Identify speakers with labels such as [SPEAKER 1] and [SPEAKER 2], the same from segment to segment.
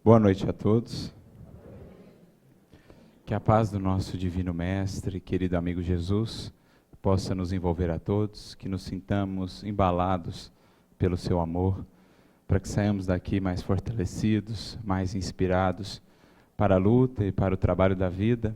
[SPEAKER 1] Boa noite a todos. Que a paz do nosso Divino Mestre, querido amigo Jesus, possa nos envolver a todos, que nos sintamos embalados pelo seu amor, para que saiamos daqui mais fortalecidos, mais inspirados para a luta e para o trabalho da vida.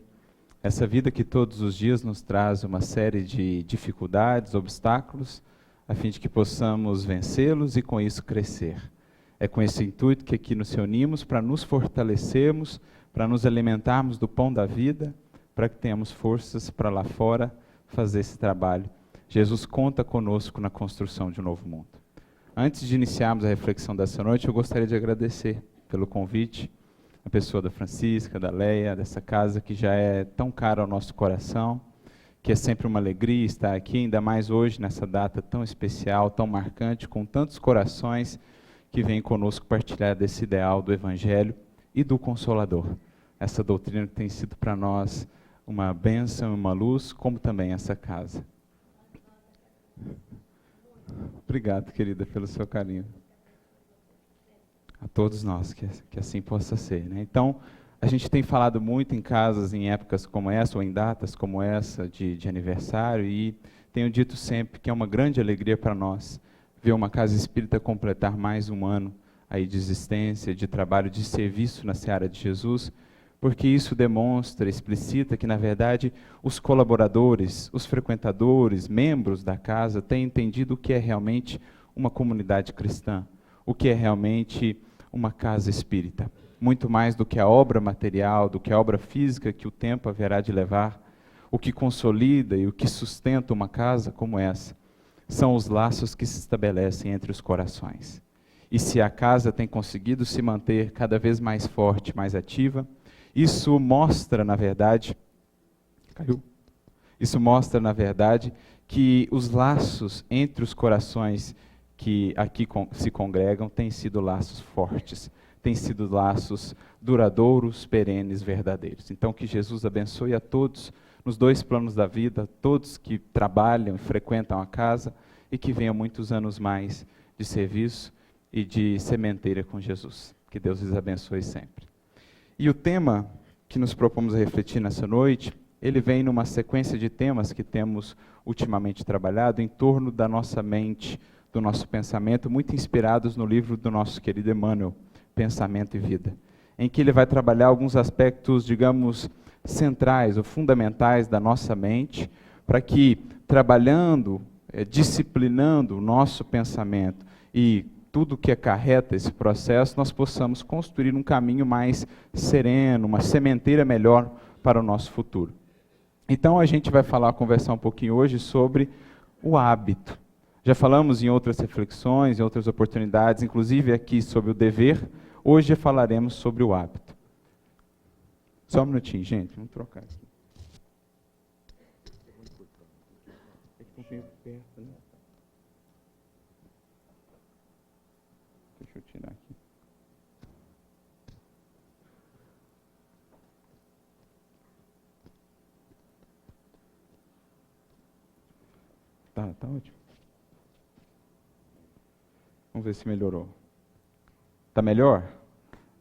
[SPEAKER 1] Essa vida que todos os dias nos traz uma série de dificuldades, obstáculos, a fim de que possamos vencê-los e com isso crescer. É com esse intuito que aqui nos reunimos para nos fortalecermos, para nos alimentarmos do pão da vida, para que tenhamos forças para lá fora fazer esse trabalho. Jesus conta conosco na construção de um novo mundo. Antes de iniciarmos a reflexão dessa noite, eu gostaria de agradecer pelo convite, a pessoa da Francisca, da Leia, dessa casa que já é tão cara ao nosso coração, que é sempre uma alegria estar aqui, ainda mais hoje, nessa data tão especial, tão marcante, com tantos corações que vem conosco partilhar desse ideal do Evangelho e do Consolador. Essa doutrina que tem sido para nós uma bênção, uma luz, como também essa casa. Obrigado, querida, pelo seu carinho. A todos nós, que assim possa ser, né? Então, a gente tem falado muito em casas, em épocas como essa, ou em datas como essa, de aniversário, e tenho dito sempre que é uma grande alegria para nós ver uma casa espírita completar mais um ano aí de existência, de trabalho, de serviço na seara de Jesus, porque isso demonstra, explicita que, na verdade, os colaboradores, os frequentadores, membros da casa têm entendido o que é realmente uma comunidade cristã, o que é realmente uma casa espírita. Muito mais do que a obra material, do que a obra física que o tempo haverá de levar, o que consolida e o que sustenta uma casa como essa, são os laços que se estabelecem entre os corações. E se a casa tem conseguido se manter cada vez mais forte, mais ativa, isso mostra, na verdade, que os laços entre os corações que aqui se congregam têm sido laços fortes, têm sido laços duradouros, perenes, verdadeiros. Então, que Jesus abençoe a todos nos dois planos da vida, todos que trabalham e frequentam a casa, e que venham muitos anos mais de serviço e de sementeira com Jesus. Que Deus lhes abençoe sempre. E o tema que nos propomos a refletir nessa noite, ele vem numa sequência de temas que temos ultimamente trabalhado em torno da nossa mente, do nosso pensamento, muito inspirados no livro do nosso querido Emmanuel, Pensamento e Vida, em que ele vai trabalhar alguns aspectos, digamos, centrais ou fundamentais da nossa mente, para que, trabalhando, disciplinando o nosso pensamento e tudo que acarreta esse processo, nós possamos construir um caminho mais sereno, uma sementeira melhor para o nosso futuro. Então a gente vai conversar um pouquinho hoje sobre o hábito. Já falamos em outras reflexões, em outras oportunidades, inclusive aqui sobre o dever. Hoje falaremos sobre o hábito. Só um minutinho, gente. Vamos trocar aqui. Perto, né? Deixa eu tirar aqui. Tá ótimo. Vamos ver se melhorou. Tá melhor?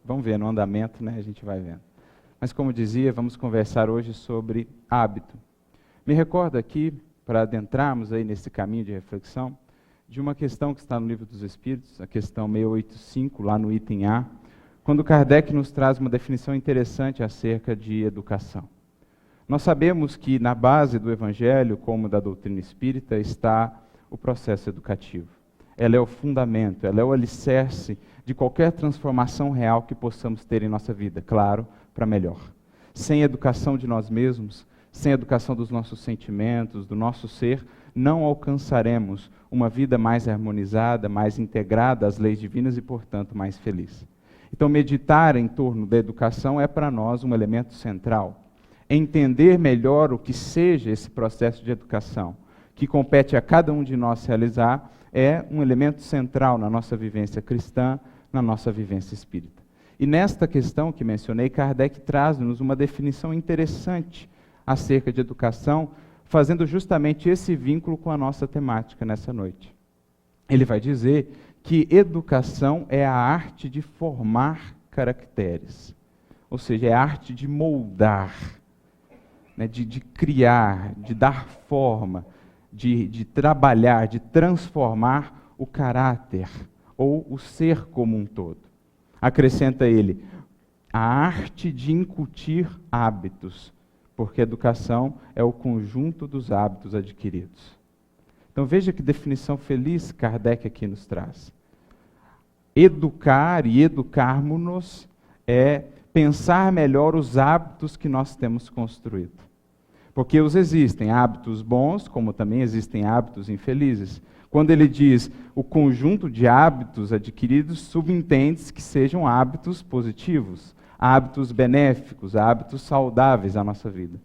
[SPEAKER 1] Vamos ver no andamento, né? A gente vai vendo. Mas como dizia, vamos conversar hoje sobre hábito. Me recordo aqui, para adentrarmos aí nesse caminho de reflexão, de uma questão que está no Livro dos Espíritos, a questão 685, lá no item A, quando Kardec nos traz uma definição interessante acerca de educação. Nós sabemos que na base do Evangelho, como da doutrina espírita, está o processo educativo. Ela é o fundamento, ela é o alicerce de qualquer transformação real que possamos ter em nossa vida, claro, para melhor. Sem educação de nós mesmos, sem educação dos nossos sentimentos, do nosso ser, não alcançaremos uma vida mais harmonizada, mais integrada às leis divinas e, portanto, mais feliz. Então, meditar em torno da educação é para nós um elemento central. Entender melhor o que seja esse processo de educação, que compete a cada um de nós realizar, é um elemento central na nossa vivência cristã, na nossa vivência espírita. E nesta questão que mencionei, Kardec traz-nos uma definição interessante acerca de educação, fazendo justamente esse vínculo com a nossa temática nessa noite. Ele vai dizer que educação é a arte de formar caracteres. Ou seja, é a arte de moldar, né, de criar, de dar forma, de trabalhar, de transformar o caráter ou o ser como um todo. Acrescenta ele, a arte de incutir hábitos, porque educação é o conjunto dos hábitos adquiridos. Então veja que definição feliz Kardec aqui nos traz. Educar e educarmos-nos é pensar melhor os hábitos que nós temos construído. Porque existem hábitos bons, como também existem hábitos infelizes. Quando ele diz o conjunto de hábitos adquiridos, subentende-se que sejam hábitos positivos, hábitos benéficos, hábitos saudáveis à nossa vida.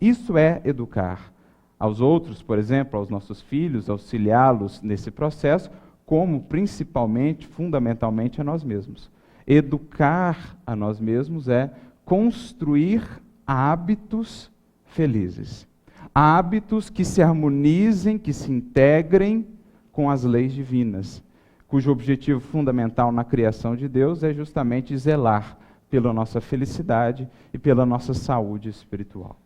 [SPEAKER 1] Isso é educar aos outros, por exemplo, aos nossos filhos, auxiliá-los nesse processo, como principalmente, fundamentalmente, a nós mesmos. Educar a nós mesmos é construir hábitos felizes. Hábitos que se harmonizem, que se integrem com as leis divinas, cujo objetivo fundamental na criação de Deus é justamente zelar pela nossa felicidade e pela nossa saúde espiritual.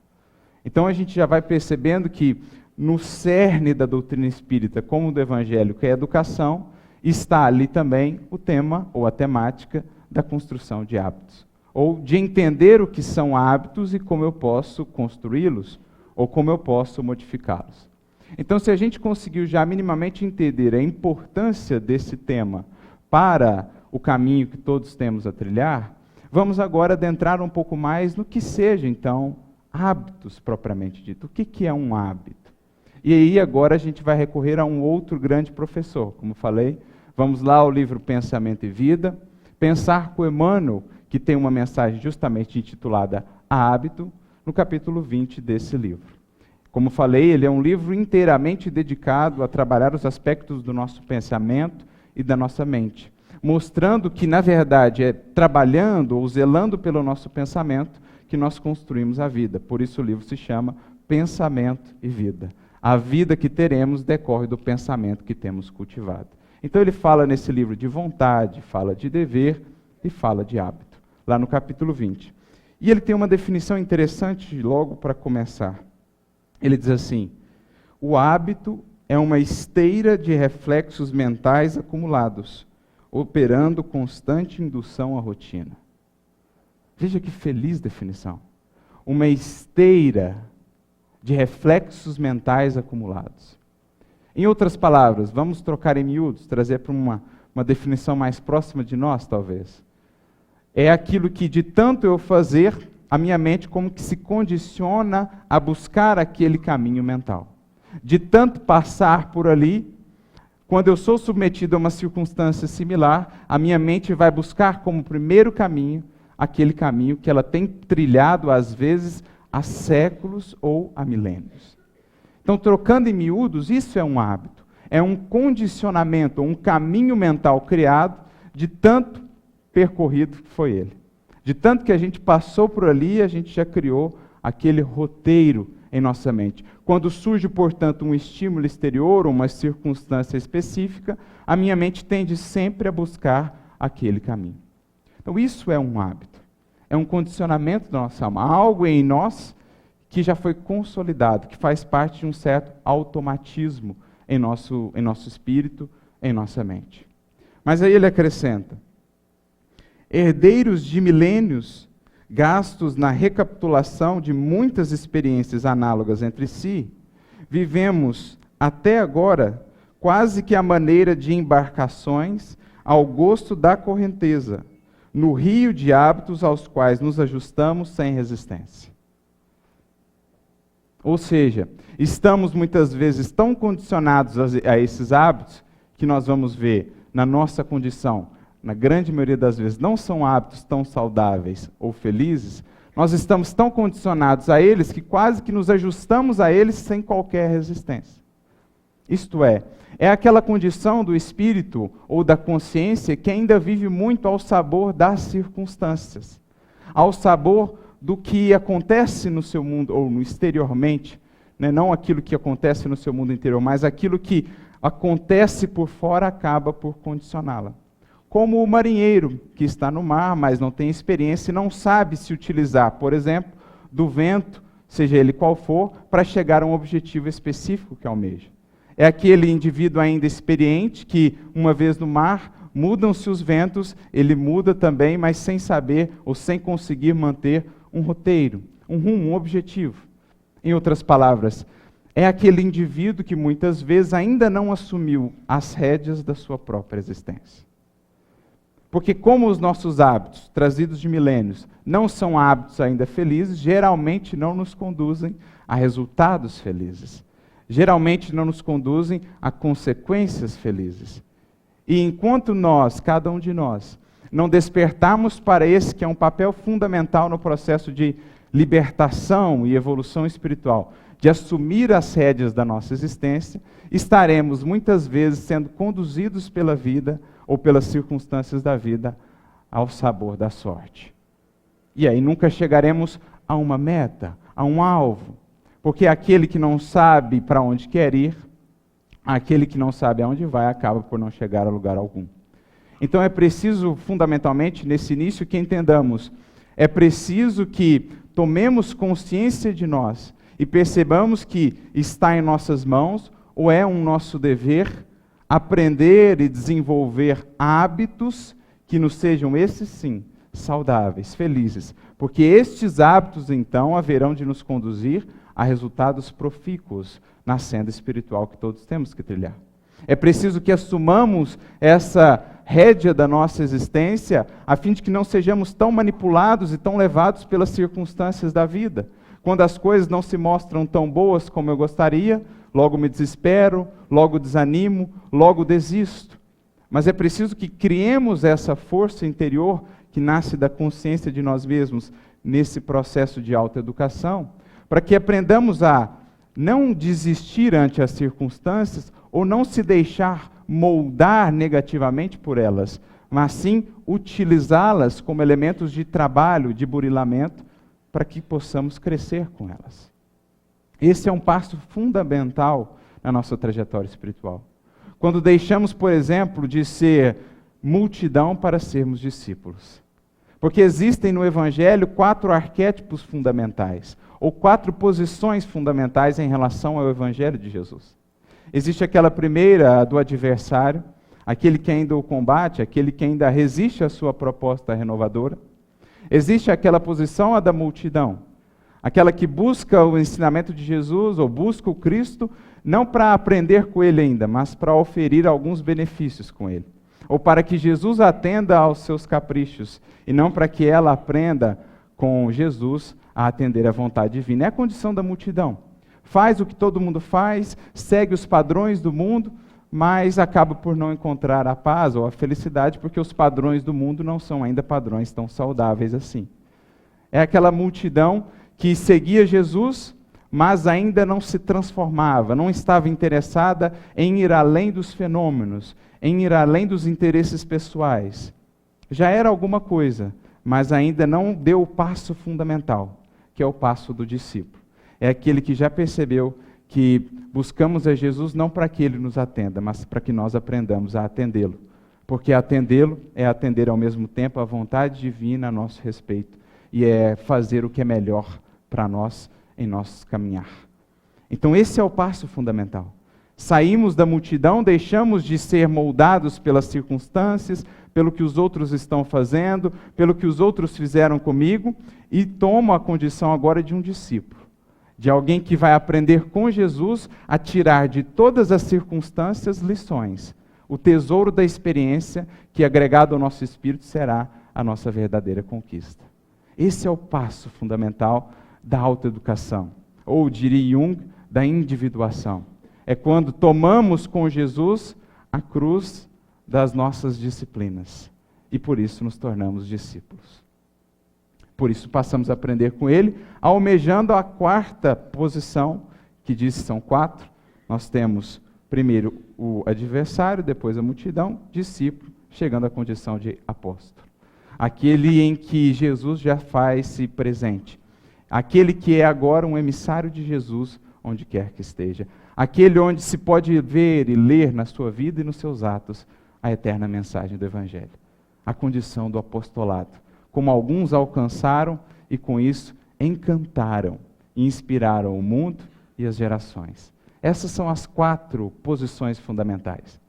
[SPEAKER 1] Então a gente já vai percebendo que no cerne da doutrina espírita, como do evangelho, que é a educação, está ali também o tema ou a temática da construção de hábitos. Ou de entender o que são hábitos e como eu posso construí-los, ou como eu posso modificá-los. Então, se a gente conseguiu já minimamente entender a importância desse tema para o caminho que todos temos a trilhar, vamos agora adentrar um pouco mais no que seja, então, hábitos propriamente dito. O que é um hábito? E aí agora a gente vai recorrer a um outro grande professor, como falei, vamos lá ao livro Pensamento e Vida, pensar com Emmanuel, que tem uma mensagem justamente intitulada Hábito, no capítulo 20 desse livro. Como falei, ele é um livro inteiramente dedicado a trabalhar os aspectos do nosso pensamento e da nossa mente, mostrando que, na verdade, é trabalhando ou zelando pelo nosso pensamento que nós construímos a vida. Por isso o livro se chama Pensamento e Vida. A vida que teremos decorre do pensamento que temos cultivado. Então ele fala nesse livro de vontade, fala de dever e fala de hábito, lá no capítulo 20. E ele tem uma definição interessante logo para começar. Ele diz assim, o hábito é uma esteira de reflexos mentais acumulados, operando constante indução à rotina. Veja que feliz definição. Uma esteira de reflexos mentais acumulados. Em outras palavras, vamos trocar em miúdos, trazer para uma definição mais próxima de nós, talvez. É aquilo que de tanto eu fazer, a minha mente como que se condiciona a buscar aquele caminho mental. De tanto passar por ali, quando eu sou submetido a uma circunstância similar, a minha mente vai buscar como primeiro caminho, aquele caminho que ela tem trilhado, às vezes, há séculos ou há milênios. Então, trocando em miúdos, isso é um hábito. É um condicionamento, um caminho mental criado de tanto percorrido que foi ele. De tanto que a gente passou por ali, a gente já criou aquele roteiro em nossa mente. Quando surge, portanto, um estímulo exterior, uma circunstância específica, a minha mente tende sempre a buscar aquele caminho. Então, isso é um hábito. É um condicionamento da nossa alma. Algo em nós que já foi consolidado, que faz parte de um certo automatismo em nosso espírito, em nossa mente. Mas aí ele acrescenta, herdeiros de milênios, gastos na recapitulação de muitas experiências análogas entre si, vivemos até agora quase que à maneira de embarcações ao gosto da correnteza, no rio de hábitos aos quais nos ajustamos sem resistência. Ou seja, estamos muitas vezes tão condicionados a esses hábitos que nós vamos ver na nossa condição, na grande maioria das vezes, não são hábitos tão saudáveis ou felizes, nós estamos tão condicionados a eles que quase que nos ajustamos a eles sem qualquer resistência. Isto é aquela condição do espírito ou da consciência que ainda vive muito ao sabor das circunstâncias, ao sabor do que acontece no seu mundo, ou no exteriormente, né? Não aquilo que acontece no seu mundo interior, mas aquilo que acontece por fora acaba por condicioná-la. como o marinheiro que está no mar, mas não tem experiência e não sabe se utilizar, por exemplo, do vento, seja ele qual for, para chegar a um objetivo específico que almeja. É aquele indivíduo ainda experiente que, uma vez no mar, mudam-se os ventos, ele muda também, mas sem saber ou sem conseguir manter um roteiro, um rumo, um objetivo. Em outras palavras, é aquele indivíduo que muitas vezes ainda não assumiu as rédeas da sua própria existência. Porque como os nossos hábitos, trazidos de milênios, não são hábitos ainda felizes, geralmente não nos conduzem a resultados felizes. Geralmente não nos conduzem a consequências felizes. E enquanto nós, cada um de nós, não despertarmos para esse que é um papel fundamental no processo de libertação e evolução espiritual, de assumir as rédeas da nossa existência, estaremos muitas vezes sendo conduzidos pela vida ou pelas circunstâncias da vida ao sabor da sorte. E aí nunca chegaremos a uma meta, a um alvo, porque aquele que não sabe para onde quer ir, aquele que não sabe aonde vai, acaba por não chegar a lugar algum. Então é preciso, fundamentalmente, nesse início, que entendamos, é preciso que tomemos consciência de nós e percebamos que está em nossas mãos, ou é um nosso dever, aprender e desenvolver hábitos que nos sejam, esses sim, saudáveis, felizes. Porque estes hábitos, então, haverão de nos conduzir a resultados profícuos na senda espiritual que todos temos que trilhar. É preciso que assumamos essa rédea da nossa existência, a fim de que não sejamos tão manipulados e tão levados pelas circunstâncias da vida. Quando as coisas não se mostram tão boas como eu gostaria, logo me desespero, logo desanimo, logo desisto. Mas é preciso que criemos essa força interior que nasce da consciência de nós mesmos nesse processo de autoeducação, para que aprendamos a não desistir ante as circunstâncias ou não se deixar moldar negativamente por elas, mas sim utilizá-las como elementos de trabalho, de burilamento, para que possamos crescer com elas. Esse é um passo fundamental na nossa trajetória espiritual. Quando deixamos, por exemplo, de ser multidão para sermos discípulos. Porque existem no Evangelho 4 arquétipos fundamentais, ou 4 posições fundamentais em relação ao Evangelho de Jesus. Existe aquela primeira, a do adversário, aquele que ainda o combate, aquele que ainda resiste à sua proposta renovadora. Existe aquela posição, a da multidão, aquela que busca o ensinamento de Jesus, ou busca o Cristo, não para aprender com ele ainda, mas para oferir alguns benefícios com ele. Ou para que Jesus atenda aos seus caprichos, e não para que ela aprenda com Jesus a atender à vontade divina. É a condição da multidão. Faz o que todo mundo faz, segue os padrões do mundo, mas acaba por não encontrar a paz ou a felicidade, porque os padrões do mundo não são ainda padrões tão saudáveis assim. É aquela multidão que seguia Jesus, mas ainda não se transformava, não estava interessada em ir além dos fenômenos, em ir além dos interesses pessoais. Já era alguma coisa, mas ainda não deu o passo fundamental, que é o passo do discípulo. É aquele que já percebeu que buscamos a Jesus não para que Ele nos atenda, mas para que nós aprendamos a atendê-lo. Porque atendê-lo é atender ao mesmo tempo a vontade divina a nosso respeito. E é fazer o que é melhor para nós em nosso caminhar. Então esse é o passo fundamental. Saímos da multidão, deixamos de ser moldados pelas circunstâncias, pelo que os outros estão fazendo, pelo que os outros fizeram comigo, e tomo a condição agora de um discípulo. De alguém que vai aprender com Jesus a tirar de todas as circunstâncias lições. O tesouro da experiência que, agregado ao nosso espírito, será a nossa verdadeira conquista. Esse é o passo fundamental da autoeducação, ou diria Jung, da individuação. É quando tomamos com Jesus a cruz das nossas disciplinas e por isso nos tornamos discípulos. Por isso passamos a aprender com Ele, almejando a 4ª posição, que diz que são 4. Nós temos primeiro o adversário, depois a multidão, discípulo, chegando à condição de apóstolo. Aquele em que Jesus já faz-se presente. Aquele que é agora um emissário de Jesus, onde quer que esteja. Aquele onde se pode ver e ler na sua vida e nos seus atos a eterna mensagem do Evangelho. a condição do apostolado, como alguns alcançaram e com isso encantaram e inspiraram o mundo e as gerações. Essas são as 4 posições fundamentais.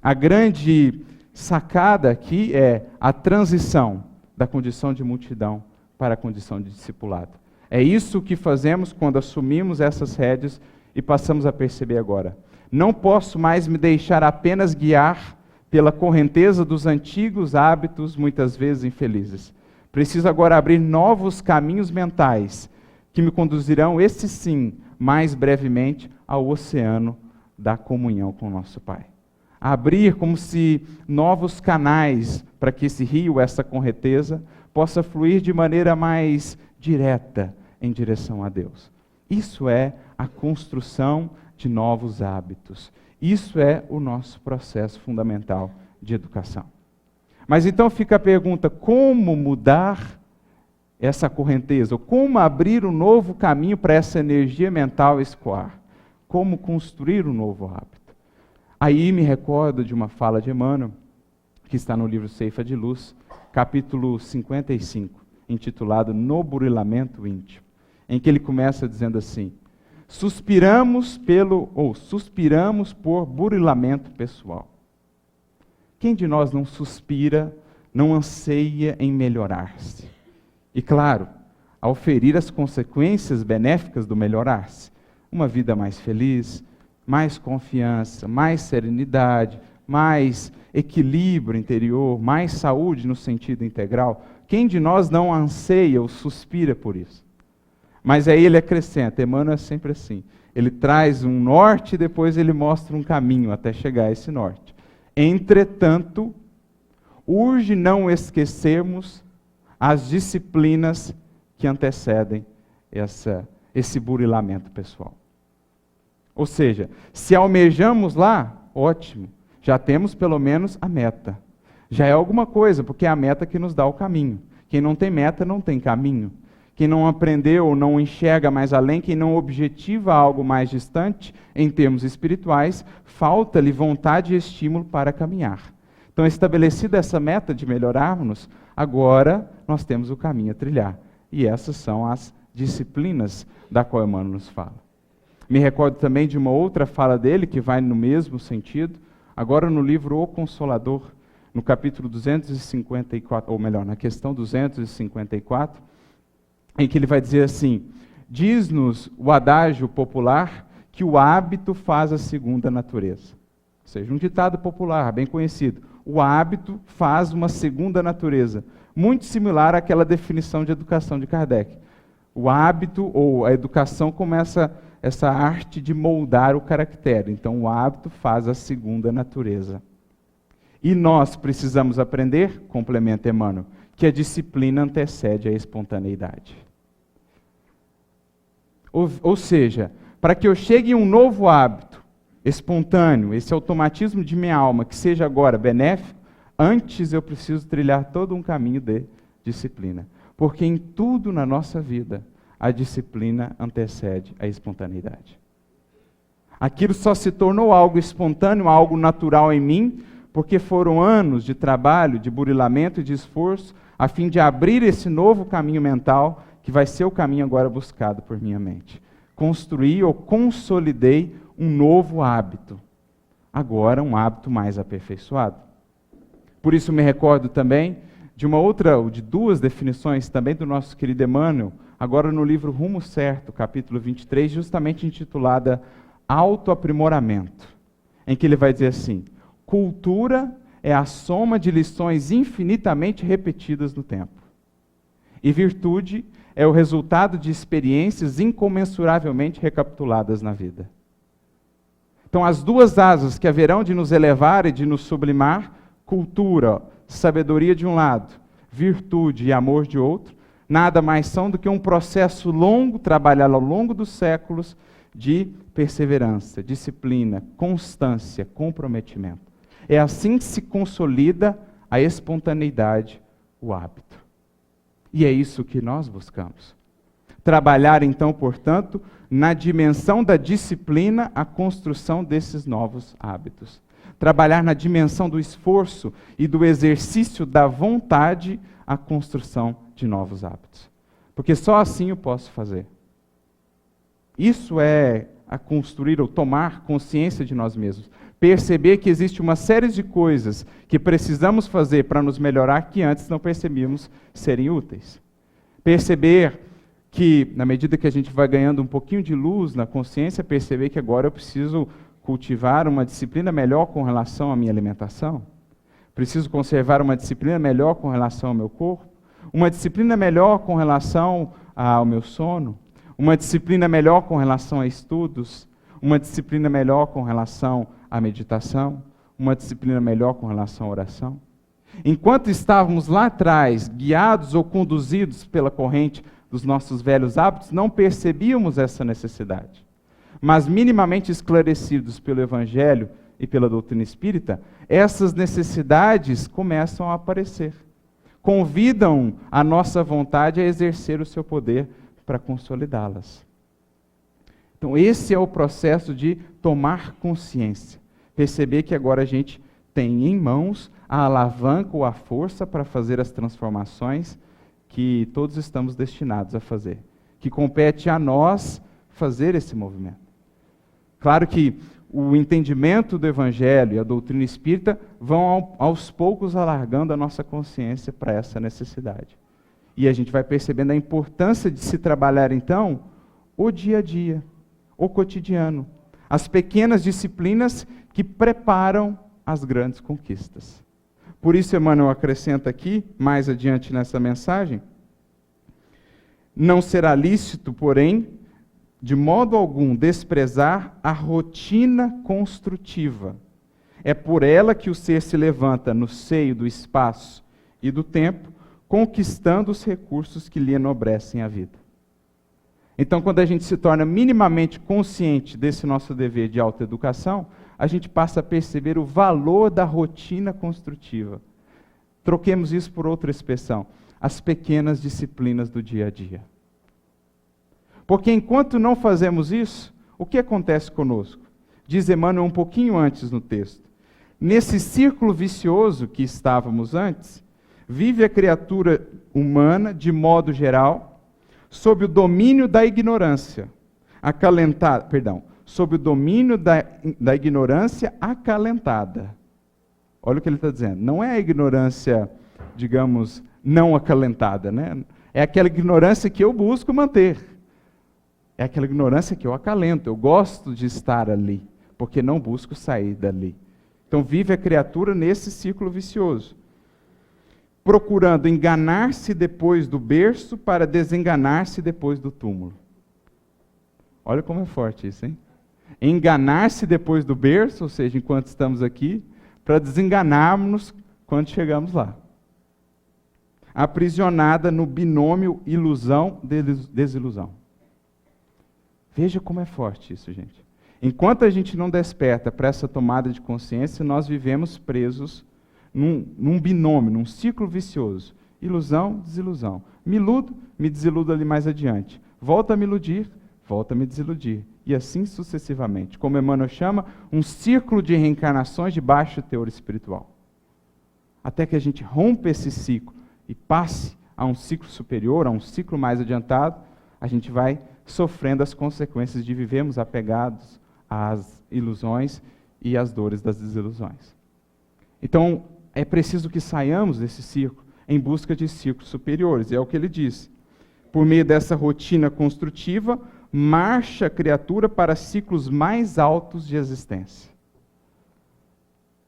[SPEAKER 1] A grande sacada aqui é a transição da condição de multidão para a condição de discipulado. É isso que fazemos quando assumimos essas rédeas e passamos a perceber agora. Não posso mais me deixar apenas guiar pela correnteza dos antigos hábitos, muitas vezes infelizes. Preciso agora abrir novos caminhos mentais que me conduzirão, esse sim, mais brevemente, ao oceano da comunhão com o nosso Pai. Abrir como se novos canais para que esse rio, essa correnteza, possa fluir de maneira mais direta em direção a Deus. Isso é a construção de novos hábitos. Isso é o nosso processo fundamental de educação. Mas então fica a pergunta, como mudar essa correnteza? Como abrir um novo caminho para essa energia mental escoar? Como construir um novo hábito? Aí me recordo de uma fala de Emmanuel, que está no livro Ceifa de Luz, capítulo 55, intitulado No Burilamento Íntimo, em que ele começa dizendo assim: suspiramos por burilamento pessoal. Quem de nós não suspira, não anseia em melhorar-se? E claro, ao ferir as consequências benéficas do melhorar-se, uma vida mais feliz, mais confiança, mais serenidade, mais equilíbrio interior, mais saúde no sentido integral, quem de nós não anseia ou suspira por isso? Mas aí ele acrescenta, Emmanuel é sempre assim, ele traz um norte e depois ele mostra um caminho até chegar a esse norte. Entretanto, urge não esquecermos as disciplinas que antecedem esse burilamento pessoal. Ou seja, se almejamos lá, ótimo, já temos pelo menos a meta. Já é alguma coisa, porque é a meta que nos dá o caminho. Quem não tem meta não tem caminho. Quem não aprendeu, não enxerga mais além, quem não objetiva algo mais distante, em termos espirituais, falta-lhe vontade e estímulo para caminhar. Então, estabelecida essa meta de melhorarmos, agora nós temos o caminho a trilhar. E essas são as disciplinas da qual Emmanuel nos fala. Me recordo também de uma outra fala dele, que vai no mesmo sentido, agora no livro O Consolador, no capítulo 254, ou melhor, na questão 254, em que ele vai dizer assim: diz-nos o adágio popular que o hábito faz a segunda natureza. Ou seja, um ditado popular, bem conhecido. O hábito faz uma segunda natureza, muito similar àquela definição de educação de Kardec. O hábito, ou a educação, começa essa arte de moldar o caractere. Então, o hábito faz a segunda natureza. E nós precisamos aprender, complementa Emmanuel, que a disciplina antecede a espontaneidade. Ou seja, para que eu chegue em um novo hábito espontâneo, esse automatismo de minha alma, que seja agora benéfico, antes eu preciso trilhar todo um caminho de disciplina. Porque em tudo na nossa vida, a disciplina antecede a espontaneidade. Aquilo só se tornou algo espontâneo, algo natural em mim, porque foram anos de trabalho, de burilamento e de esforço, a fim de abrir esse novo caminho mental, que vai ser o caminho agora buscado por minha mente. Construí ou consolidei um novo hábito. Agora um hábito mais aperfeiçoado. Por isso me recordo também de de 2 definições também do nosso querido Emmanuel, agora no livro Rumo Certo, capítulo 23, justamente intitulada Autoaprimoramento, em que ele vai dizer assim: cultura é a soma de lições infinitamente repetidas no tempo. E virtude é o resultado de experiências incomensuravelmente recapituladas na vida. Então, as 2 asas que haverão de nos elevar e de nos sublimar, cultura, sabedoria de um lado, virtude e amor de outro, nada mais são do que um processo longo, trabalhado ao longo dos séculos, de perseverança, disciplina, constância, comprometimento. É assim que se consolida a espontaneidade, o hábito. E é isso que nós buscamos. Trabalhar, então, portanto, na dimensão da disciplina, a construção desses novos hábitos. trabalhar na dimensão do esforço e do exercício da vontade à construção de novos hábitos. Porque só assim eu posso fazer. Isso é a construir ou tomar consciência de nós mesmos. Perceber que existe uma série de coisas que precisamos fazer para nos melhorar que antes não percebíamos serem úteis. Perceber que, na medida que a gente vai ganhando um pouquinho de luz na consciência, perceber que agora eu preciso cultivar uma disciplina melhor com relação à minha alimentação. Preciso conservar uma disciplina melhor com relação ao meu corpo. Uma disciplina melhor com relação ao meu sono. Uma disciplina melhor com relação a estudos. Uma disciplina melhor com relação à meditação. Uma disciplina melhor com relação à oração. Enquanto estávamos lá atrás, guiados ou conduzidos pela corrente dos nossos velhos hábitos, não percebíamos essa necessidade. Mas minimamente esclarecidos pelo Evangelho e pela doutrina espírita, essas necessidades começam a aparecer. Convidam a nossa vontade a exercer o seu poder para consolidá-las. Então esse é o processo de tomar consciência. Perceber que agora a gente tem em mãos a alavanca ou a força para fazer as transformações que todos estamos destinados a fazer. Que compete a nós fazer esse movimento. Claro que o entendimento do Evangelho e a doutrina espírita vão aos poucos alargando a nossa consciência para essa necessidade. E a gente vai percebendo a importância de se trabalhar, então, o dia a dia, o cotidiano, as pequenas disciplinas que preparam as grandes conquistas. Por isso, Emmanuel acrescenta aqui, mais adiante nessa mensagem, não será lícito, porém, de modo algum desprezar a rotina construtiva. É por ela que o ser se levanta no seio do espaço e do tempo, conquistando os recursos que lhe enobrecem a vida. Então, quando a gente se torna minimamente consciente desse nosso dever de autoeducação, a gente passa a perceber o valor da rotina construtiva. Troquemos isso por outra expressão, as pequenas disciplinas do dia a dia. Porque enquanto não fazemos isso, o que acontece conosco? Diz Emmanuel um pouquinho antes no texto. Nesse círculo vicioso que estávamos antes, vive a criatura humana, de modo geral, sob o domínio da ignorância, sob o domínio da ignorância acalentada. Olha o que ele está dizendo. Não é a ignorância, digamos, não acalentada, né? É aquela ignorância que eu busco manter. É aquela ignorância que eu acalento. Eu gosto de estar ali, porque não busco sair dali. Então vive a criatura nesse ciclo vicioso, procurando enganar-se depois do berço para desenganar-se depois do túmulo. Olha como é forte isso, hein? Enganar-se depois do berço, ou seja, enquanto estamos aqui, para desenganarmos-nos quando chegamos lá. Aprisionada no binômio ilusão-desilusão. Veja como é forte isso, gente. Enquanto a gente não desperta para essa tomada de consciência, nós vivemos presos num binômio, num ciclo vicioso. Ilusão, desilusão. Me iludo, me desiludo ali mais adiante. Volto a me iludir, volto a me desiludir. E assim sucessivamente. Como Emmanuel chama, um círculo de reencarnações de baixo teor espiritual. Até que a gente rompa esse ciclo e passe a um ciclo superior, a um ciclo mais adiantado, a gente vai sofrendo as consequências de vivermos apegados às ilusões e às dores das desilusões. Então, é preciso que saiamos desse círculo em busca de círculos superiores. E é o que ele diz. Por meio dessa rotina construtiva, marcha a criatura para ciclos mais altos de existência.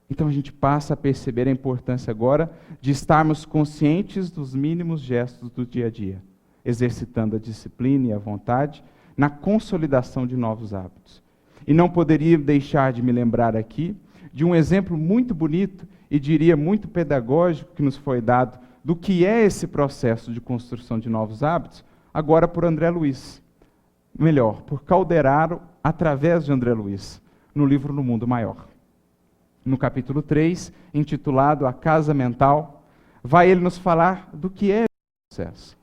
[SPEAKER 1] Então a gente passa a perceber a importância agora de estarmos conscientes dos mínimos gestos do dia a dia, exercitando a disciplina e a vontade na consolidação de novos hábitos. E não poderia deixar de me lembrar aqui de um exemplo muito bonito e diria muito pedagógico que nos foi dado do que é esse processo de construção de novos hábitos, agora por André Luiz. Melhor, por Calderaro, através de André Luiz, no livro No Mundo Maior. No capítulo 3, intitulado A Casa Mental, vai ele nos falar do que é esse processo,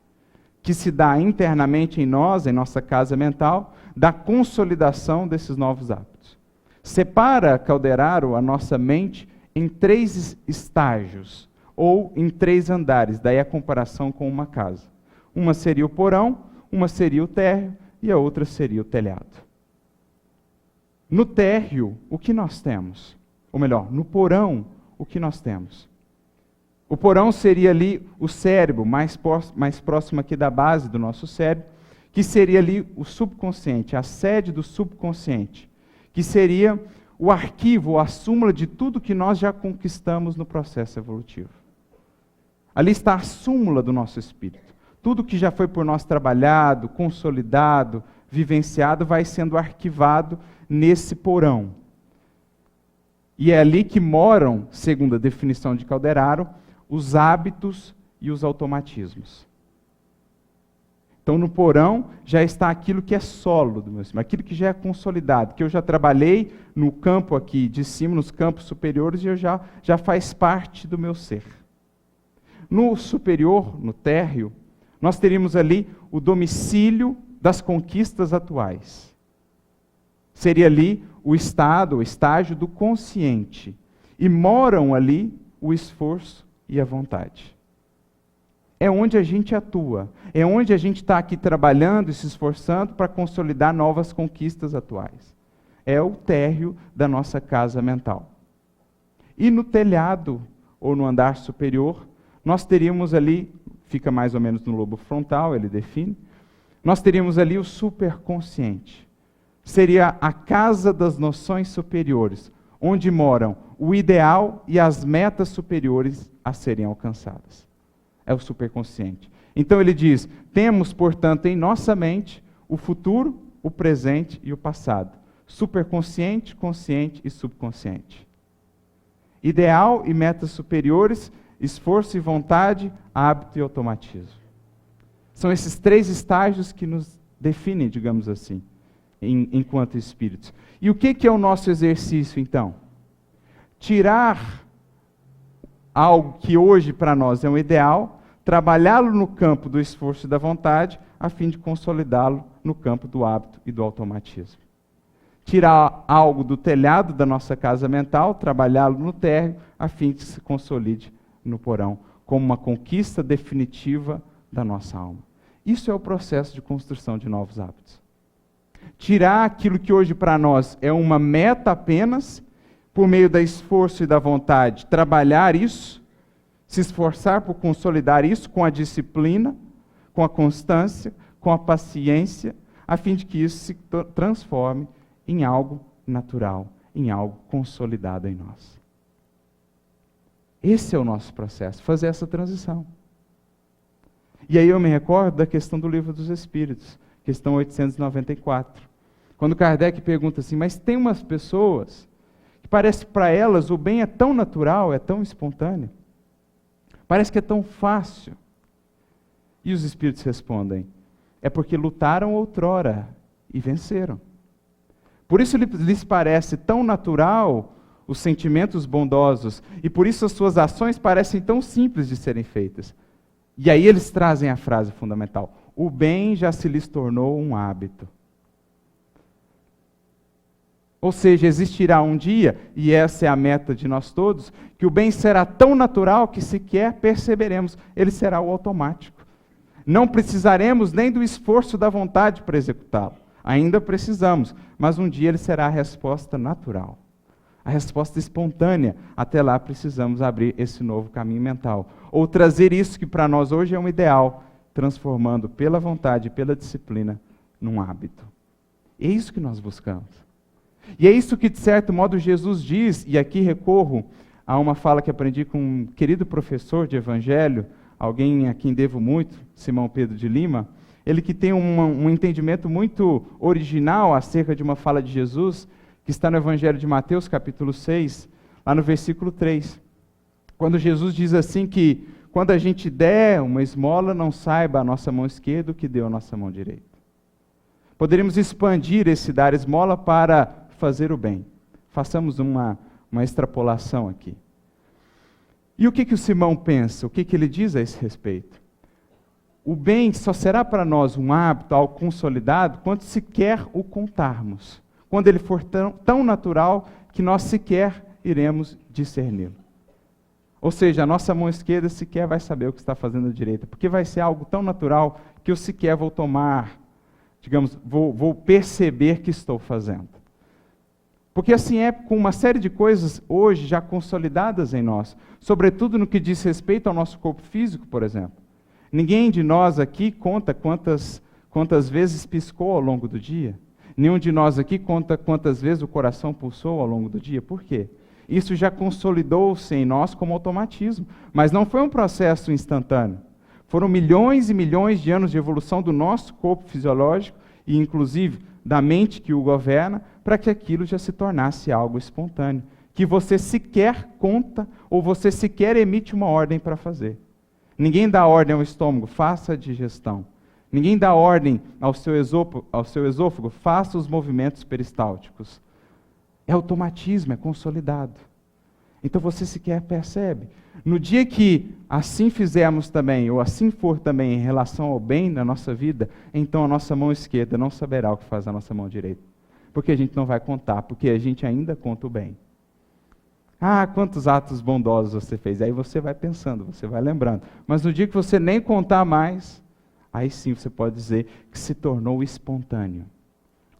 [SPEAKER 1] que se dá internamente em nós, em nossa casa mental, da consolidação desses novos hábitos. separa, Calderaro, a nossa mente em 3 estágios, ou em 3 andares, daí a comparação com uma casa. Uma seria o porão, uma seria o térreo e a outra seria o telhado. No térreo, o que nós temos? Ou melhor, no porão, o que nós temos? O porão seria ali o cérebro, mais próximo aqui da base do nosso cérebro, que seria ali o subconsciente, a sede do subconsciente, que seria o arquivo, a súmula de tudo que nós já conquistamos no processo evolutivo. Ali está a súmula do nosso espírito. Tudo que já foi por nós trabalhado, consolidado, vivenciado, vai sendo arquivado nesse porão. E é ali que moram, segundo a definição de Calderaro, os hábitos e os automatismos. Então, no porão já está aquilo que é sólido, aquilo que já é consolidado, que eu já trabalhei no campo aqui de cima, nos campos superiores, e já faz parte do meu ser. No superior, no térreo, nós teríamos ali o domicílio das conquistas atuais. Seria ali o estado, o estágio do consciente. E moram ali o esforço e a vontade. É onde a gente atua, é onde a gente está aqui trabalhando e se esforçando para consolidar novas conquistas atuais. É o térreo da nossa casa mental. E no telhado, ou no andar superior, nós teríamos ali, fica mais ou menos no lobo frontal, ele define, nós teríamos ali o superconsciente. Seria a casa das noções superiores, onde moram o ideal e as metas superiores a serem alcançadas. É o superconsciente. Então ele diz, temos, portanto, em nossa mente o futuro, o presente e o passado. Superconsciente, consciente e subconsciente. Ideal e metas superiores, esforço e vontade, hábito e automatismo. São esses 3 estágios que nos definem, digamos assim, enquanto espíritos. E o que é o nosso exercício, então? Tirar algo que hoje para nós é um ideal, trabalhá-lo no campo do esforço e da vontade, a fim de consolidá-lo no campo do hábito e do automatismo. Tirar algo do telhado da nossa casa mental, trabalhá-lo no térreo, a fim de que se consolide no porão, como uma conquista definitiva da nossa alma. Isso é o processo de construção de novos hábitos. Tirar aquilo que hoje para nós é uma meta apenas, por meio do esforço e da vontade, trabalhar isso, se esforçar por consolidar isso com a disciplina, com a constância, com a paciência, a fim de que isso se transforme em algo natural, em algo consolidado em nós. Esse é o nosso processo, fazer essa transição. E aí eu me recordo da questão do Livro dos Espíritos, questão 894. Quando Kardec pergunta assim, mas tem umas pessoas que parece para elas o bem é tão natural, é tão espontâneo, parece que é tão fácil. E os Espíritos respondem, é porque lutaram outrora e venceram. Por isso lhes parece tão natural os sentimentos bondosos, e por isso as suas ações parecem tão simples de serem feitas. E aí eles trazem a frase fundamental, o bem já se lhes tornou um hábito. Ou seja, existirá um dia, e essa é a meta de nós todos, que o bem será tão natural que sequer perceberemos, ele será o automático. Não precisaremos nem do esforço da vontade para executá-lo. Ainda precisamos, mas um dia ele será a resposta natural. A resposta espontânea. Até lá precisamos abrir esse novo caminho mental. Ou trazer isso que para nós hoje é um ideal, transformando pela vontade e pela disciplina num hábito. É isso que nós buscamos. E é isso que, de certo modo, Jesus diz, e aqui recorro a uma fala que aprendi com um querido professor de Evangelho, alguém a quem devo muito, Simão Pedro de Lima, ele que tem um entendimento muito original acerca de uma fala de Jesus, que está no Evangelho de Mateus, capítulo 6, lá no versículo 3. Quando Jesus diz assim que, quando a gente der uma esmola, não saiba a nossa mão esquerda o que deu a nossa mão direita. Poderíamos expandir esse dar esmola para fazer o bem. Façamos uma extrapolação aqui. E o que o Simão pensa? O que ele diz a esse respeito? O bem só será para nós um hábito, algo consolidado, quando sequer o contarmos. quando ele for tão natural que nós sequer iremos discerni-lo. Ou seja, a nossa mão esquerda sequer vai saber o que está fazendo a direita, porque vai ser algo tão natural que eu sequer vou tomar, digamos, vou perceber que estou fazendo. Porque assim é com uma série de coisas hoje já consolidadas em nós, sobretudo no que diz respeito ao nosso corpo físico, por exemplo. Ninguém de nós aqui conta quantas vezes piscou ao longo do dia. Nenhum de nós aqui conta quantas vezes o coração pulsou ao longo do dia. Por quê? Isso já consolidou-se em nós como automatismo, mas não foi um processo instantâneo. Foram milhões e milhões de anos de evolução do nosso corpo fisiológico e, inclusive, da mente que o governa, para que aquilo já se tornasse algo espontâneo, que você sequer conta ou você sequer emite uma ordem para fazer. Ninguém dá ordem ao estômago, faça a digestão. Ninguém dá ordem ao seu esôfago, faça os movimentos peristálticos. É automatismo, é consolidado. Então você sequer percebe. No dia que assim fizermos também, ou assim for também em relação ao bem na nossa vida, então a nossa mão esquerda não saberá o que faz a nossa mão direita. Porque a gente não vai contar, porque a gente ainda conta o bem. Ah, quantos atos bondosos você fez. Aí você vai pensando, você vai lembrando. Mas no dia que você nem contar mais, aí sim você pode dizer que se tornou espontâneo.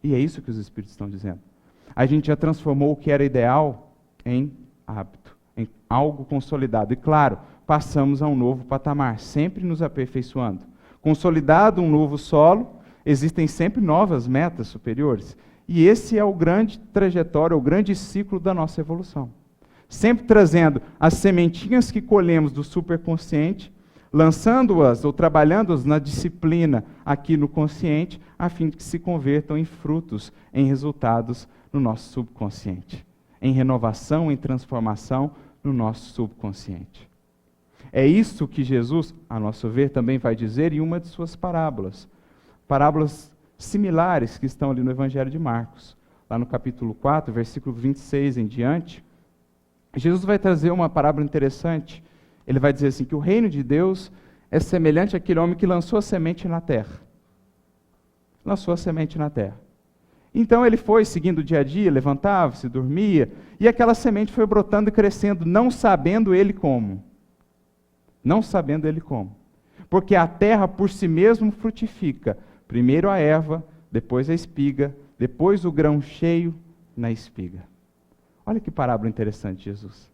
[SPEAKER 1] E é isso que os Espíritos estão dizendo. A gente já transformou o que era ideal em hábito, em algo consolidado. E claro, passamos a um novo patamar, sempre nos aperfeiçoando. Consolidado um novo solo, existem sempre novas metas superiores. E esse é o grande trajetório, o grande ciclo da nossa evolução. Sempre trazendo as sementinhas que colhemos do superconsciente, lançando-as ou trabalhando-as na disciplina aqui no consciente, a fim de que se convertam em frutos, em resultados no nosso subconsciente, em renovação, em transformação no nosso subconsciente. É isso que Jesus, a nosso ver, também vai dizer em uma de suas parábolas. Parábolas similares que estão ali no Evangelho de Marcos. Lá no capítulo 4, versículo 26 em diante, Jesus vai trazer uma parábola interessante. Ele vai dizer assim, que o reino de Deus é semelhante àquele homem que lançou a semente na terra. Lançou a semente na terra. Então ele foi seguindo o dia a dia, levantava-se, dormia, e aquela semente foi brotando e crescendo, não sabendo ele como. Não sabendo ele como. Porque a terra por si mesmo frutifica. Primeiro a erva, depois a espiga, depois o grão cheio na espiga. Olha que parábola interessante, Jesus.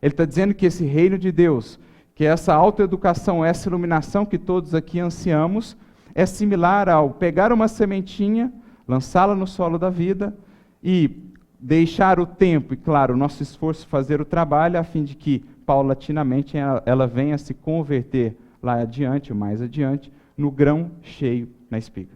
[SPEAKER 1] Ele está dizendo que esse reino de Deus, que essa autoeducação, essa iluminação que todos aqui ansiamos, é similar ao pegar uma sementinha, lançá-la no solo da vida e deixar o tempo e, claro, o nosso esforço fazer o trabalho, a fim de que, paulatinamente, ela venha a se converter lá adiante, mais adiante, no grão cheio na espiga.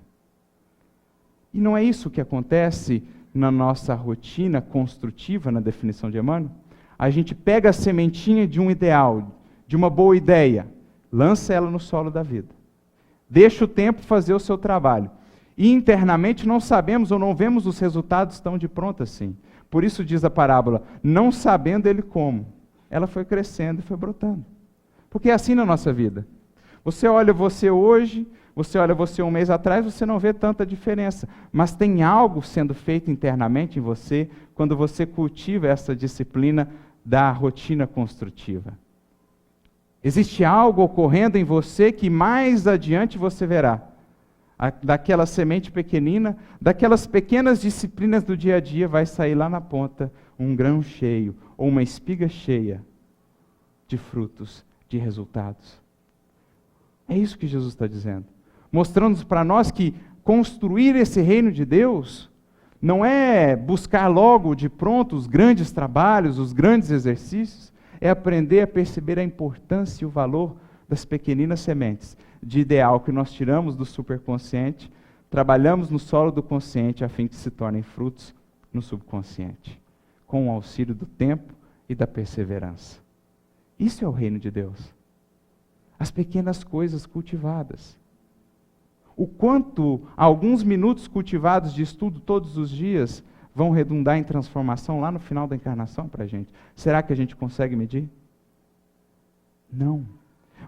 [SPEAKER 1] E não é isso que acontece na nossa rotina construtiva, na definição de Emmanuel? A gente pega a sementinha de um ideal, de uma boa ideia, lança ela no solo da vida. Deixa o tempo fazer o seu trabalho. E internamente não sabemos ou não vemos os resultados tão de pronto assim. Por isso diz a parábola, não sabendo ele como. Ela foi crescendo e foi brotando. Porque é assim na nossa vida. Você olha você hoje, você olha você um mês atrás, você não vê tanta diferença. Mas tem algo sendo feito internamente em você quando você cultiva essa disciplina da rotina construtiva. Existe algo ocorrendo em você que mais adiante você verá. Daquela semente pequenina, daquelas pequenas disciplinas do dia a dia, vai sair lá na ponta um grão cheio, ou uma espiga cheia de frutos, de resultados. É isso que Jesus está dizendo. Mostrando para nós que construir esse reino de Deus não é buscar logo de pronto os grandes trabalhos, os grandes exercícios, é aprender a perceber a importância e o valor das pequeninas sementes de ideal que nós tiramos do superconsciente, trabalhamos no solo do consciente a fim que se tornem frutos no subconsciente, com o auxílio do tempo e da perseverança. Isso é o reino de Deus. As pequenas coisas cultivadas. O quanto alguns minutos cultivados de estudo todos os dias vão redundar em transformação lá no final da encarnação para a gente. Será que a gente consegue medir? Não.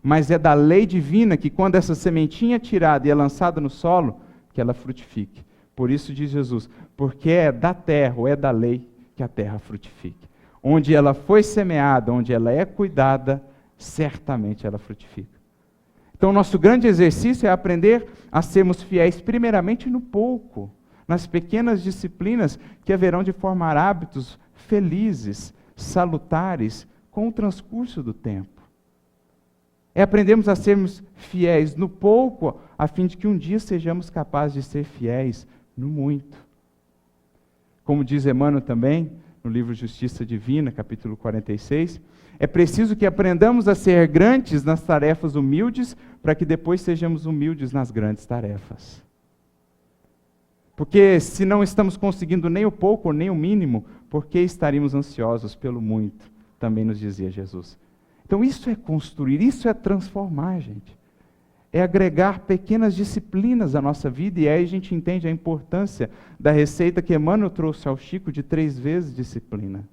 [SPEAKER 1] Mas é da lei divina que quando essa sementinha é tirada e é lançada no solo, que ela frutifique. Por isso diz Jesus, porque é da terra, ou é da lei, que a terra frutifique. Onde ela foi semeada, onde ela é cuidada, certamente ela frutifica. Então, nosso grande exercício é aprender a sermos fiéis primeiramente no pouco, nas pequenas disciplinas que haverão de formar hábitos felizes, salutares, com o transcurso do tempo. É aprendermos a sermos fiéis no pouco, a fim de que um dia sejamos capazes de ser fiéis no muito. Como diz Emmanuel também, no livro Justiça Divina, capítulo 46, é preciso que aprendamos a ser grandes nas tarefas humildes, para que depois sejamos humildes nas grandes tarefas. Porque se não estamos conseguindo nem o pouco nem o mínimo, por que estaríamos ansiosos pelo muito? Também nos dizia Jesus. Então isso é construir, isso é transformar, gente. É agregar pequenas disciplinas à nossa vida, e aí a gente entende a importância da receita que Emmanuel trouxe ao Chico de 3 vezes disciplina.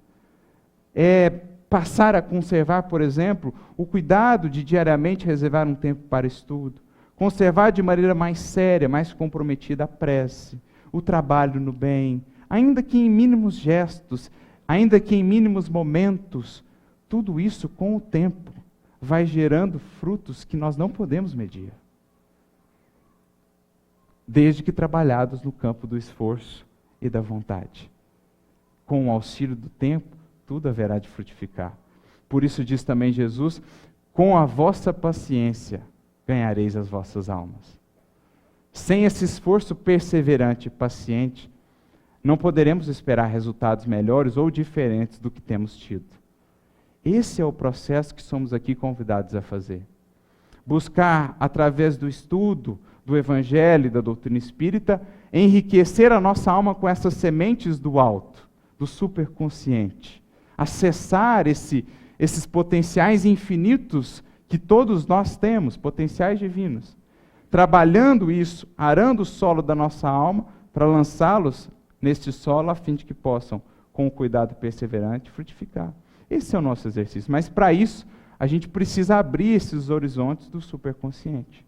[SPEAKER 1] É passar a conservar, por exemplo, o cuidado de diariamente reservar um tempo para estudo, conservar de maneira mais séria, mais comprometida a prece, o trabalho no bem, ainda que em mínimos gestos, ainda que em mínimos momentos, tudo isso com o tempo vai gerando frutos que nós não podemos medir. Desde que trabalhados no campo do esforço e da vontade. Com o auxílio do tempo, tudo haverá de frutificar. Por isso diz também Jesus, com a vossa paciência ganhareis as vossas almas. Sem esse esforço perseverante e paciente, não poderemos esperar resultados melhores ou diferentes do que temos tido. Esse é o processo que somos aqui convidados a fazer. Buscar, através do estudo, do Evangelho e da doutrina espírita, enriquecer a nossa alma com essas sementes do alto, do superconsciente. Acessar esses potenciais infinitos que todos nós temos, potenciais divinos. Trabalhando isso, arando o solo da nossa alma, para lançá-los neste solo, a fim de que possam, com o cuidado perseverante, frutificar. Esse é o nosso exercício. Mas para isso, a gente precisa abrir esses horizontes do superconsciente.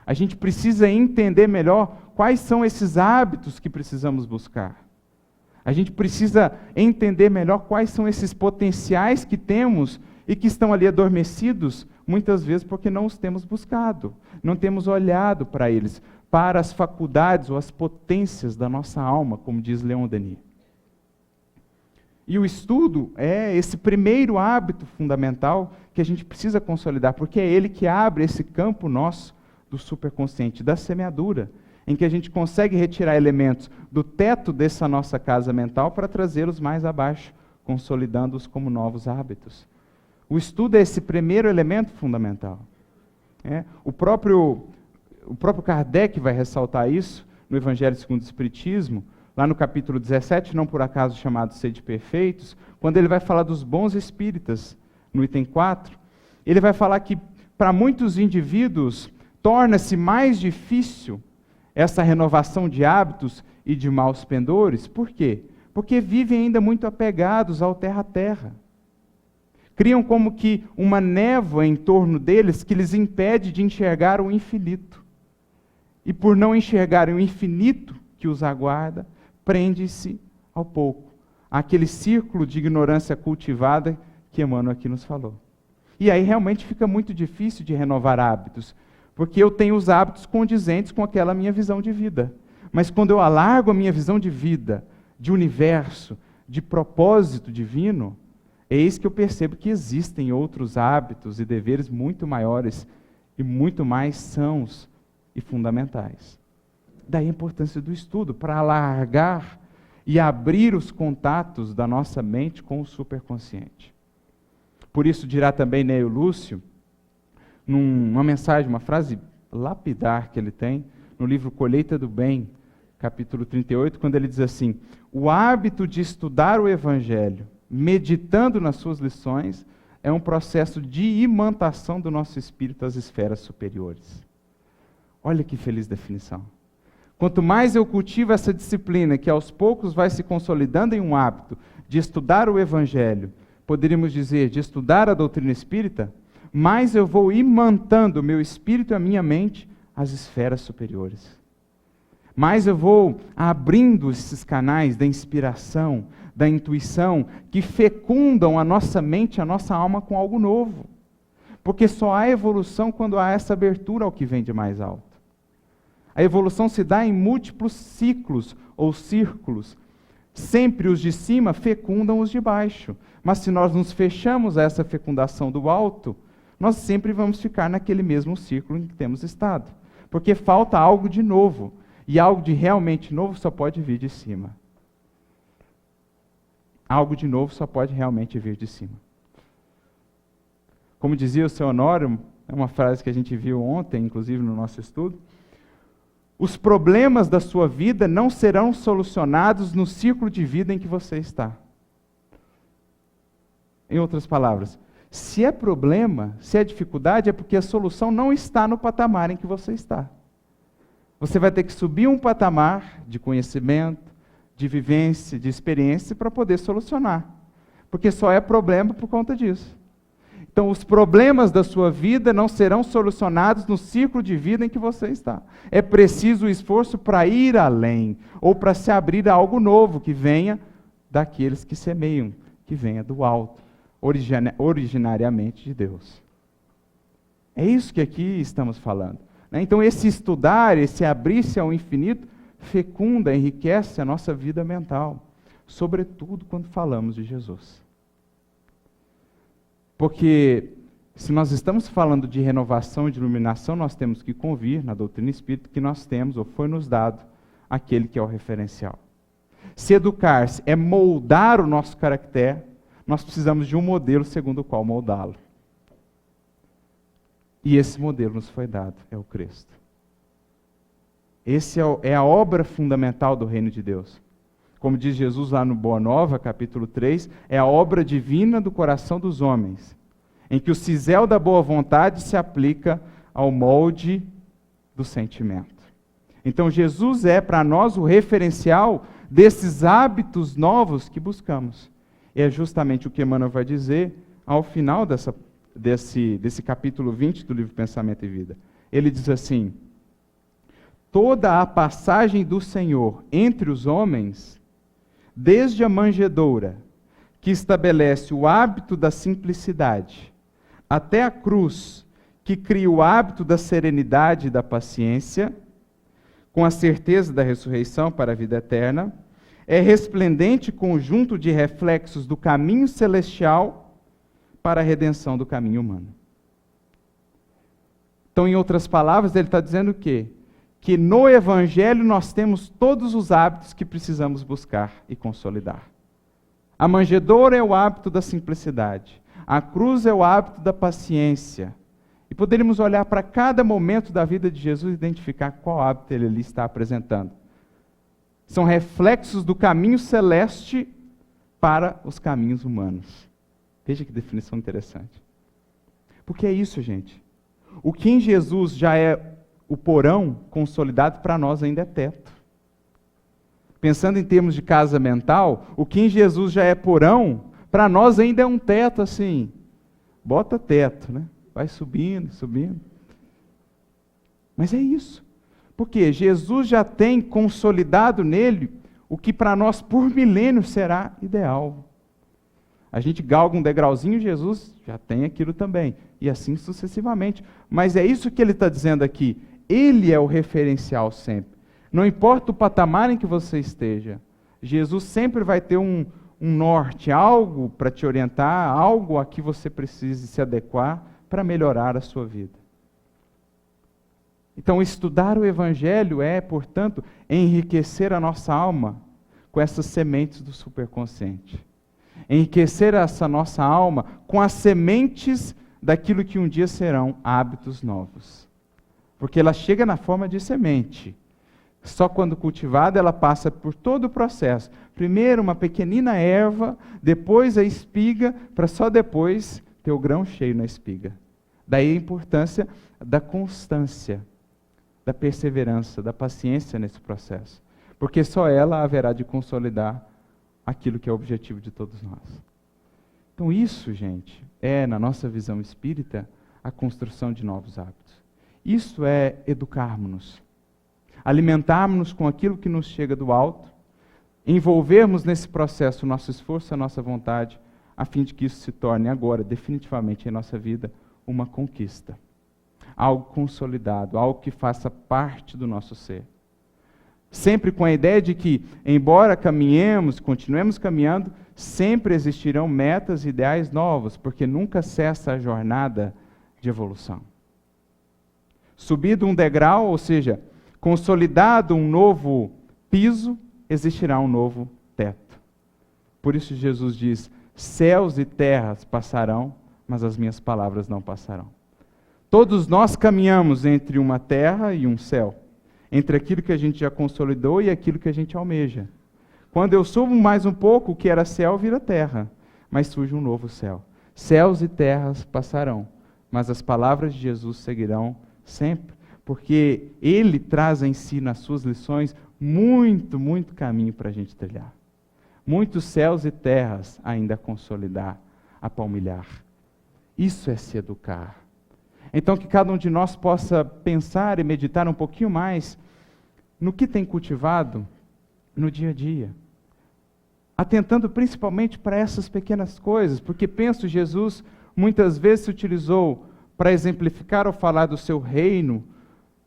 [SPEAKER 1] A gente precisa entender melhor quais são esses hábitos que precisamos buscar. A gente precisa entender melhor quais são esses potenciais que temos e que estão ali adormecidos, muitas vezes porque não os temos buscado, não temos olhado para eles, para as faculdades ou as potências da nossa alma, como diz Leon Denis. E o estudo é esse primeiro hábito fundamental que a gente precisa consolidar, porque é ele que abre esse campo nosso do superconsciente, da semeadura, em que a gente consegue retirar elementos do teto dessa nossa casa mental para trazê-los mais abaixo, consolidando-os como novos hábitos. O estudo é esse primeiro elemento fundamental. O próprio Kardec vai ressaltar isso no Evangelho segundo o Espiritismo, lá no capítulo 17, não por acaso chamado Sede Perfeitos, quando ele vai falar dos bons espíritas, no item 4, ele vai falar que para muitos indivíduos torna-se mais difícil essa renovação de hábitos e de maus pendores. Por quê? Porque vivem ainda muito apegados ao terra-terra. Criam como que uma névoa em torno deles que lhes impede de enxergar o infinito. E por não enxergarem o infinito que os aguarda, prende-se ao pouco, àquele círculo de ignorância cultivada que Emmanuel aqui nos falou. E aí realmente fica muito difícil de renovar hábitos, porque eu tenho os hábitos condizentes com aquela minha visão de vida. Mas quando eu alargo a minha visão de vida, de universo, de propósito divino, eis que eu percebo que existem outros hábitos e deveres muito maiores e muito mais sãos e fundamentais. Daí a importância do estudo, para alargar e abrir os contatos da nossa mente com o superconsciente. Por isso dirá também Neio Lúcio, numa mensagem, uma frase lapidar que ele tem, no livro Colheita do Bem, capítulo 38, quando ele diz assim: o hábito de estudar o Evangelho, meditando nas suas lições, é um processo de imantação do nosso espírito às esferas superiores. Olha que feliz definição. Quanto mais eu cultivo essa disciplina, que aos poucos vai se consolidando em um hábito de estudar o Evangelho, poderíamos dizer, de estudar a doutrina espírita, mais eu vou imantando o meu espírito e a minha mente às esferas superiores. mais eu vou abrindo esses canais da inspiração, da intuição, que fecundam a nossa mente, a nossa alma com algo novo. Porque só há evolução quando há essa abertura ao que vem de mais alto. A evolução se dá em múltiplos ciclos ou círculos. Sempre os de cima fecundam os de baixo. Mas se nós nos fechamos a essa fecundação do alto, nós sempre vamos ficar naquele mesmo círculo em que temos estado. Porque falta algo de novo. E algo de realmente novo só pode vir de cima. Algo de novo só pode realmente vir de cima. Como dizia o seu Honório, é uma frase que a gente viu ontem, inclusive no nosso estudo, os problemas da sua vida não serão solucionados no círculo de vida em que você está. Em outras palavras, se é problema, se é dificuldade, é porque a solução não está no patamar em que você está. Você vai ter que subir um patamar de conhecimento, de vivência, de experiência, para poder solucionar. Porque só é problema por conta disso. Então, os problemas da sua vida não serão solucionados no ciclo de vida em que você está. É preciso o esforço para ir além, ou para se abrir a algo novo, que venha daqueles que semeiam, que venha do alto, originariamente de Deus. É isso que aqui estamos falando. Então, esse estudar, esse abrir-se ao infinito, fecunda, enriquece a nossa vida mental, sobretudo quando falamos de Jesus. Porque se nós estamos falando de renovação e de iluminação, nós temos que convir na doutrina espírita que nós temos, ou foi nos dado, aquele que é o referencial. Se educar-se é moldar o nosso caráter, nós precisamos de um modelo segundo o qual moldá-lo. E esse modelo nos foi dado, é o Cristo. Esse é a obra fundamental do reino de Deus. Como diz Jesus lá no Boa Nova, capítulo 3, é a obra divina do coração dos homens, em que o cisel da boa vontade se aplica ao molde do sentimento. Então Jesus é para nós o referencial desses hábitos novos que buscamos. E é justamente o que Emmanuel vai dizer ao final desse capítulo 20 do livro Pensamento e Vida. Ele diz assim: toda a passagem do Senhor entre os homens, desde a manjedoura, que estabelece o hábito da simplicidade, até a cruz, que cria o hábito da serenidade e da paciência, com a certeza da ressurreição para a vida eterna, é resplendente conjunto de reflexos do caminho celestial para a redenção do caminho humano. Então, em outras palavras, ele está dizendo o quê? Que no Evangelho nós temos todos os hábitos que precisamos buscar e consolidar. A manjedoura é o hábito da simplicidade. A cruz é o hábito da paciência. E poderíamos olhar para cada momento da vida de Jesus e identificar qual hábito ele ali está apresentando. São reflexos do caminho celeste para os caminhos humanos. Veja que definição interessante. Porque é isso, gente. O que em Jesus já é o porão consolidado, para nós ainda é teto. Pensando em termos de casa mental, o que em Jesus já é porão, para nós ainda é um teto assim. Bota teto, né? Vai subindo, subindo. Mas é isso. Porque Jesus já tem consolidado nele o que para nós por milênios será ideal. A gente galga um degrauzinho, Jesus já tem aquilo também. E assim sucessivamente. Mas é isso que ele está dizendo aqui. Ele é o referencial sempre. Não importa o patamar em que você esteja. Jesus sempre vai ter um norte, algo para te orientar, algo a que você precise se adequar para melhorar a sua vida. Então, estudar o Evangelho é, portanto, enriquecer a nossa alma com essas sementes do superconsciente. Enriquecer essa nossa alma com as sementes daquilo que um dia serão hábitos novos. Porque ela chega na forma de semente. Só quando cultivada ela passa por todo o processo. Primeiro uma pequenina erva, depois a espiga, para só depois ter o grão cheio na espiga. Daí a importância da constância, da perseverança, da paciência nesse processo. Porque só ela haverá de consolidar aquilo que é o objetivo de todos nós. Então isso, gente, é, na nossa visão espírita, a construção de novos hábitos. Isso é educarmos-nos. alimentarmos-nos com aquilo que nos chega do alto, envolvermos nesse processo o nosso esforço, a nossa vontade, a fim de que isso se torne agora, definitivamente em nossa vida, uma conquista. Algo consolidado, algo que faça parte do nosso ser. Sempre com a ideia de que, embora caminhemos, continuemos caminhando, sempre existirão metas e ideais novos, porque nunca cessa a jornada de evolução. Subido um degrau, ou seja, consolidado um novo piso, existirá um novo teto. Por isso Jesus diz: céus e terras passarão, mas as minhas palavras não passarão. Todos nós caminhamos entre uma terra e um céu, entre aquilo que a gente já consolidou e aquilo que a gente almeja. Quando eu subo mais um pouco, o que era céu vira terra, mas surge um novo céu. Céus e terras passarão, mas as palavras de Jesus seguirão sempre, porque Ele traz em si, nas suas lições, muito, muito caminho para a gente trilhar. Muitos céus e terras ainda a consolidar, a palmilhar. Isso é se educar. Então que cada um de nós possa pensar e meditar um pouquinho mais no que tem cultivado no dia a dia. Atentando principalmente para essas pequenas coisas, porque penso Jesus muitas vezes se utilizou para exemplificar ou falar do seu reino,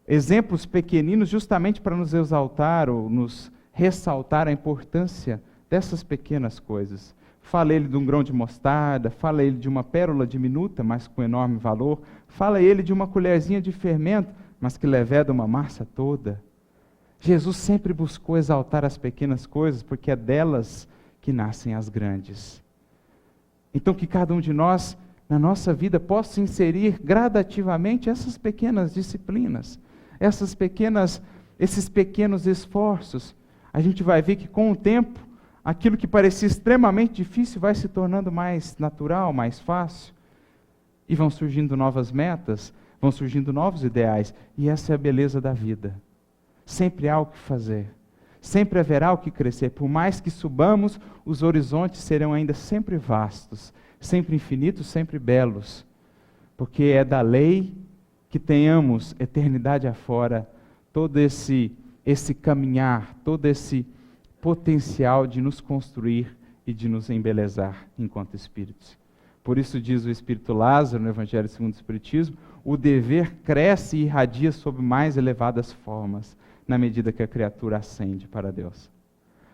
[SPEAKER 1] exemplos pequeninos justamente para nos exaltar ou nos ressaltar a importância dessas pequenas coisas. Fala ele de um grão de mostarda, fala ele de uma pérola diminuta, mas com enorme valor, fala ele de uma colherzinha de fermento, mas que leveda uma massa toda. Jesus sempre buscou exaltar as pequenas coisas, porque é delas que nascem as grandes. Então que cada um de nós, na nossa vida, possa inserir gradativamente essas pequenas disciplinas, esses pequenos esforços. A gente vai ver que com o tempo, aquilo que parecia extremamente difícil vai se tornando mais natural, mais fácil. E vão surgindo novas metas, vão surgindo novos ideais. E essa é a beleza da vida. Sempre há o que fazer. Sempre haverá o que crescer. Por mais que subamos, os horizontes serão ainda sempre vastos, sempre infinitos, sempre belos. Porque é da lei que tenhamos eternidade afora todo esse caminhar, todo esse potencial de nos construir e de nos embelezar enquanto espíritos. Por isso diz o Espírito Lázaro, no Evangelho segundo o Espiritismo, o dever cresce e irradia sob mais elevadas formas, na medida que a criatura ascende para Deus.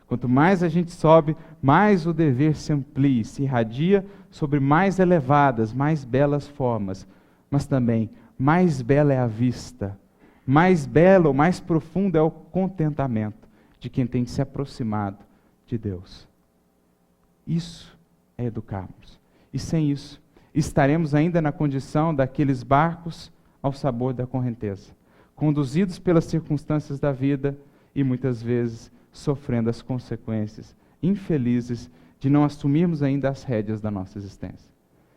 [SPEAKER 1] Quanto mais a gente sobe, mais o dever se amplia, se irradia sobre mais elevadas, mais belas formas, mas também mais bela é a vista, mais belo, mais profundo é o contentamento de quem tem se aproximado de Deus. Isso é educarmos. E sem isso, estaremos ainda na condição daqueles barcos ao sabor da correnteza, conduzidos pelas circunstâncias da vida e muitas vezes sofrendo as consequências infelizes de não assumirmos ainda as rédeas da nossa existência.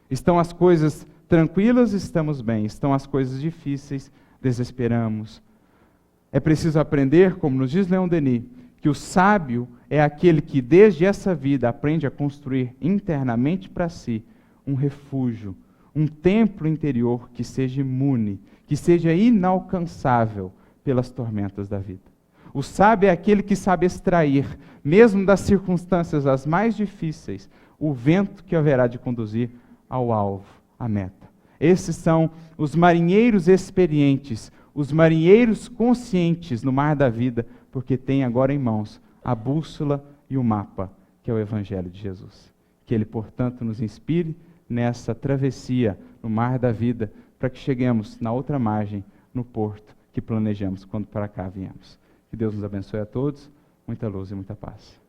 [SPEAKER 1] Estão as coisas tranquilas, estamos bem. Estão as coisas difíceis, desesperamos. É preciso aprender, como nos diz Leon Denis, que o sábio é aquele que desde essa vida aprende a construir internamente para si um refúgio, um templo interior que seja imune, que seja inalcançável pelas tormentas da vida. O sábio é aquele que sabe extrair, mesmo das circunstâncias as mais difíceis, o vento que haverá de conduzir ao alvo, à meta. Esses são os marinheiros experientes, os marinheiros conscientes no mar da vida, porque têm agora em mãos a bússola e o mapa, que é o Evangelho de Jesus. Que Ele, portanto, nos inspire nessa travessia no mar da vida, para que cheguemos na outra margem, no porto que planejamos quando para cá viemos. Que Deus nos abençoe a todos, muita luz e muita paz.